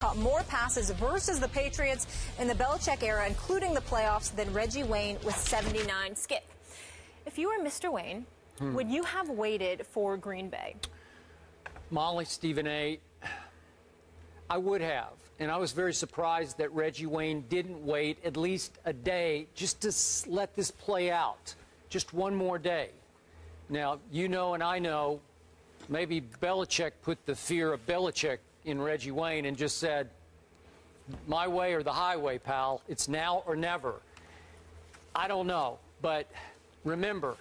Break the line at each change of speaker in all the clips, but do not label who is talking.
caught more passes versus the Patriots in the Belichick era, including the playoffs, than Reggie Wayne with 79. Skip, if you were Mr. Wayne, would you have waited for Green Bay?
Molly, Stephen A., I would have. And I was very surprised that Reggie Wayne didn't wait at least a day just to let this play out. Just one more day. Now, you know and I know, maybe Belichick put the fear of Belichick in Reggie Wayne and just said, my way or the highway, pal. It's now or never. I don't know. But remember,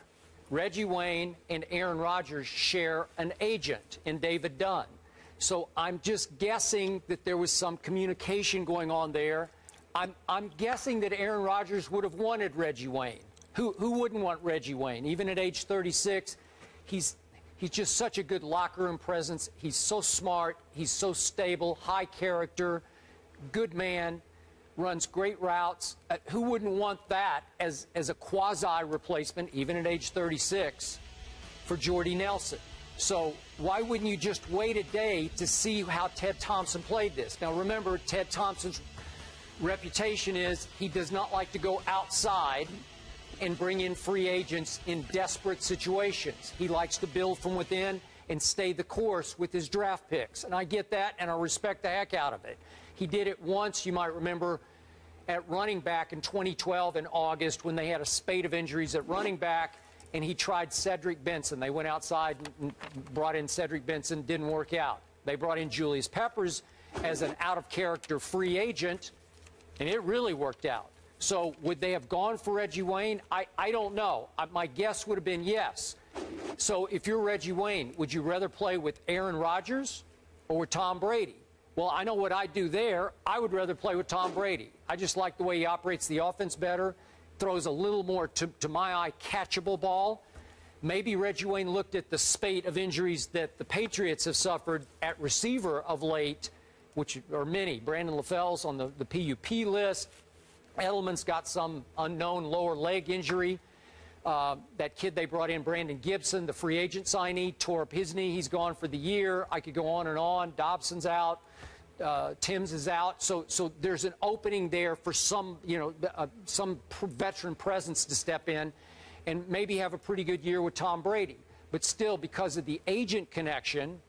Reggie Wayne and Aaron Rodgers share an agent in David Dunn. So I'm just guessing that there was some communication going on there. I'm guessing that Aaron Rodgers would have wanted Reggie Wayne. Who wouldn't want Reggie Wayne? Even at age 36, he's just such a good locker room presence. He's so smart. He's so stable, high character, good man, runs great routes. Who wouldn't want that as a quasi-replacement, even at age 36, for Jordy Nelson? So why wouldn't you just wait a day to see how Ted Thompson played this? Now, remember, Ted Thompson's reputation is he does not like to go outside and bring in free agents in desperate situations. He likes to build from within and stay the course with his draft picks. And I get that, and I respect the heck out of it. He did it once, you might remember, at running back in 2012 in August when they had a spate of injuries at running back, and he tried Cedric Benson. They went outside and brought in Cedric Benson. Didn't work out. They brought in Julius Peppers as an out-of-character free agent, and it really worked out. So would they have gone for Reggie Wayne? I don't know. My guess would have been yes. So if you're Reggie Wayne, would you rather play with Aaron Rodgers or with Tom Brady? Well, I know what I'd do there. I would rather play with Tom Brady. I just like the way he operates the offense better. Throws a little more, to my eye, catchable ball. Maybe Reggie Wayne looked at the spate of injuries that the Patriots have suffered at receiver of late, which are many. Brandon LaFell's on the PUP list. Edelman's got some unknown lower leg injury. That kid they brought in, Brandon Gibson, the free agent signee, tore up his knee. He's gone for the year. I could go on and on. Dobson's out. Timms is out, so there's an opening there for some, some veteran presence to step in and maybe have a pretty good year with Tom Brady. But still, because of the agent connection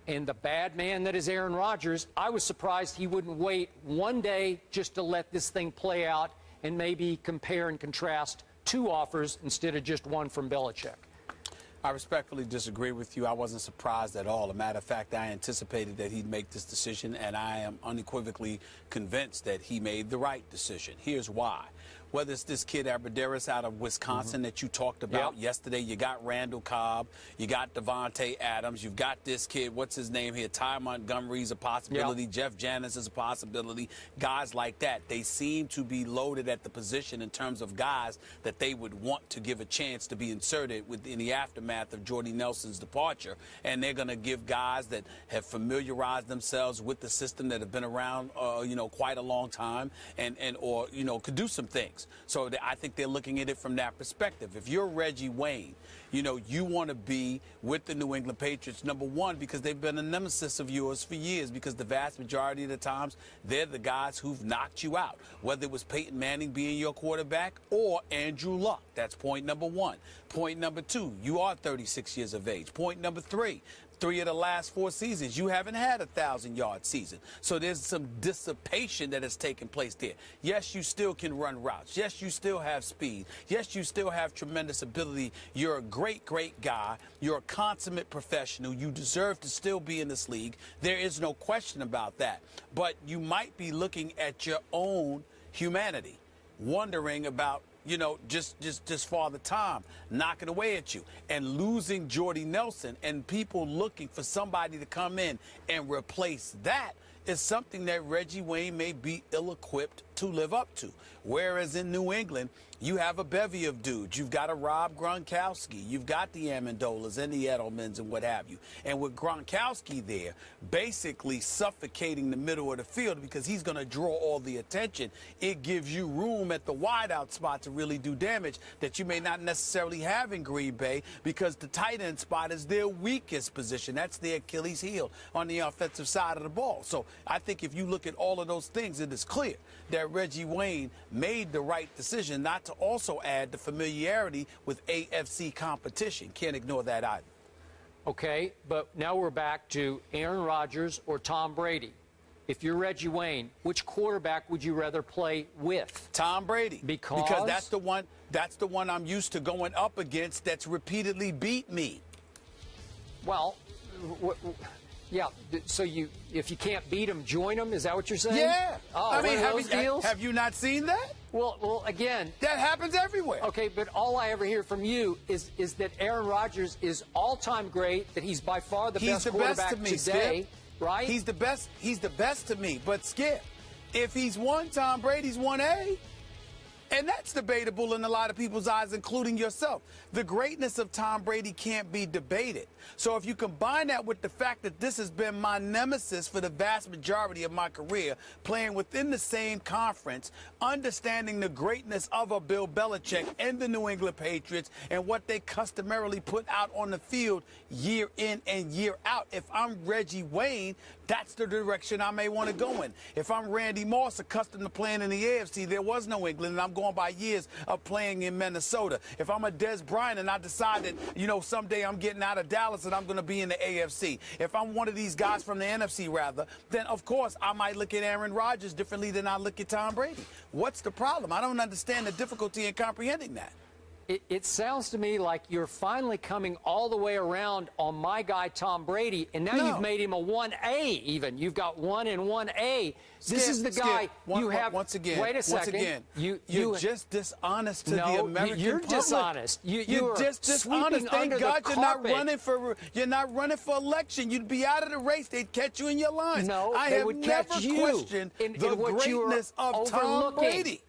and the bad man that is Aaron Rodgers, I was surprised he wouldn't wait one day just to let this thing play out and maybe compare and contrast two offers instead of just one from Belichick.
I respectfully disagree with you. I wasn't surprised at all. As a matter of fact, I anticipated that he'd make this decision, and I am unequivocally convinced that he made the right decision. Here's why. Whether it's this kid Abderderis out of Wisconsin that you talked about yesterday, you got Randall Cobb, you got Devontae Adams, you've got this kid, what's his name here, Ty Montgomery's a possibility, Jeff Janis is a possibility, guys like that. They seem to be loaded at the position in terms of guys that they would want to give a chance to be inserted in the aftermath of Jordy Nelson's departure. And they're going to give guys that have familiarized themselves with the system, that have been around, quite a long time, or could do some things. So I think they're looking at it from that perspective. If you're Reggie Wayne, you want to be with the New England Patriots, number one, because they've been a nemesis of yours for years, because the vast majority of the times, they're the guys who've knocked you out, whether it was Peyton Manning being your quarterback or Andrew Luck. That's point number one. Point number two, you are 36 years of age. Point number three, 3 of the last 4 seasons, you haven't had a 1,000-yard season. So there's some dissipation that has taken place there. Yes, you still can run routes. Yes, you still have speed. Yes, you still have tremendous ability. You're a great, great guy. You're a consummate professional. You deserve to still be in this league. There is no question about that. But you might be looking at your own humanity, wondering about just Father Time knocking away at you and losing Jordy Nelson, and people looking for somebody to come in and replace that is something that Reggie Wayne may be ill-equipped to to live up to. Whereas in New England, you have a bevy of dudes. You've got a Rob Gronkowski. You've got the Amendolas and the Edelmans and what have you. And with Gronkowski there, basically suffocating the middle of the field because he's going to draw all the attention, it gives you room at the wideout spot to really do damage that you may not necessarily have in Green Bay because the tight end spot is their weakest position. That's their Achilles heel on the offensive side of the ball. So I think if you look at all of those things, it is clear that Reggie Wayne made the right decision not to also add the familiarity with AFC competition. Can't ignore that either.
Okay, but now we're back to Aaron Rodgers or Tom Brady. If you're Reggie Wayne, which quarterback would you rather play with?
Tom Brady.
Because
that's the one I'm used to going up against that's repeatedly beat me.
Well, yeah, so if you can't beat him, join him? Is that what you're saying?
Yeah.
Oh,
I mean,
deals?
have you not seen that?
Well, again.
That happens everywhere.
Okay, but all I ever hear from you is that Aaron Rodgers is all-time great, that he's by far the best quarterback
to me,
today,
Skip.
right?
He's the best to me. But, Skip, if he's one, Tom Brady's 1A. And that's debatable in a lot of people's eyes, including yourself. The greatness of Tom Brady can't be debated. So if you combine that with the fact that this has been my nemesis for the vast majority of my career, playing within the same conference, understanding the greatness of a Bill Belichick and the New England Patriots and what they customarily put out on the field year in and year out, if I'm Reggie Wayne, that's the direction I may want to go in. If I'm Randy Moss, accustomed to playing in the AFC, there was no England, and I'm going by years of playing in Minnesota. If I'm a Des Bryant and I decide that, someday I'm getting out of Dallas and I'm going to be in the AFC. If I'm one of these guys from the NFC, rather, then, of course, I might look at Aaron Rodgers differently than I look at Tom Brady. What's the problem? I don't understand the difficulty in comprehending that.
It sounds to me like you're finally coming all the way around on my guy, Tom Brady, and now you've made him a 1A even. You've got 1 and 1A. This is the guy you have.
Once again,
wait a second.
Once again, you're just dishonest to the American
you're
public.
Dishonest.
You're just dishonest. Thank God you're not running for election. You'd be out of the race. They'd catch you in your lines.
No,
I
they
have
would
never
catch you
questioned the greatness of Tom Brady.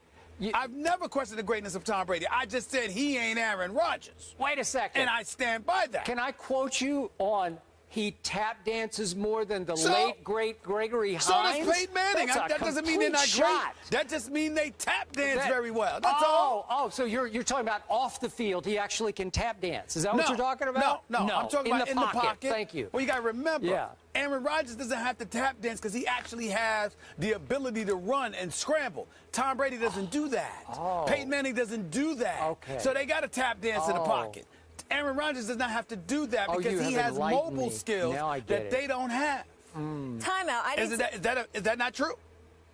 I've never questioned the greatness of Tom Brady. I just said he ain't Aaron Rodgers.
Wait a second.
And I stand by that.
Can I quote you on he tap dances more than the late, great Gregory Hines?
So does Peyton Manning. That doesn't mean they're not great. That just means they tap dance very well. That's all.
Oh, so you're talking about off the field, he actually can tap dance. Is that what you're talking about?
No. I'm talking about in the pocket.
Thank you.
Well, you got to remember, Aaron Rodgers doesn't have to tap dance because he actually has the ability to run and scramble. Tom Brady doesn't do that. Peyton Manning doesn't do that.
Okay.
So they got to tap dance in the pocket. Aaron Rodgers does not have to do that because he has mobile skills that they don't have.
Timeout.
Is that not true?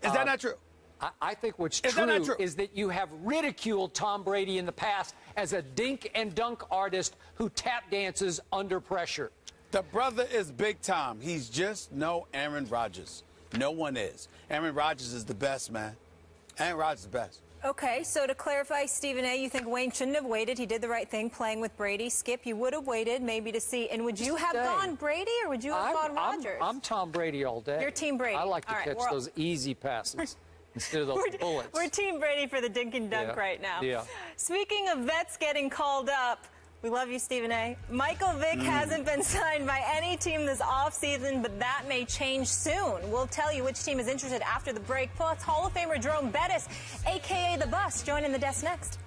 Is that not true?
I think what's true is that you have ridiculed Tom Brady in the past as a dink and dunk artist who tap dances under pressure.
The brother is big time. He's just no Aaron Rodgers. No one is. Aaron Rodgers is the best, man. Aaron Rodgers is the best.
Okay, so to clarify, Stephen A., you think Wayne shouldn't have waited. He did the right thing playing with Brady. Skip, you would have waited maybe to see. And would you have gone Brady or would you have gone Rodgers?
I'm Tom Brady all day.
You're Team Brady.
I like to catch those easy passes instead of those bullets.
We're Team Brady for the dink and dunk right now.
Yeah.
Speaking of vets getting called up, we love you, Stephen A. Michael Vick hasn't been signed by any team this offseason, but that may change soon. We'll tell you which team is interested after the break. Plus, Hall of Famer Jerome Bettis, a.k.a. The Bus, joining the desk next.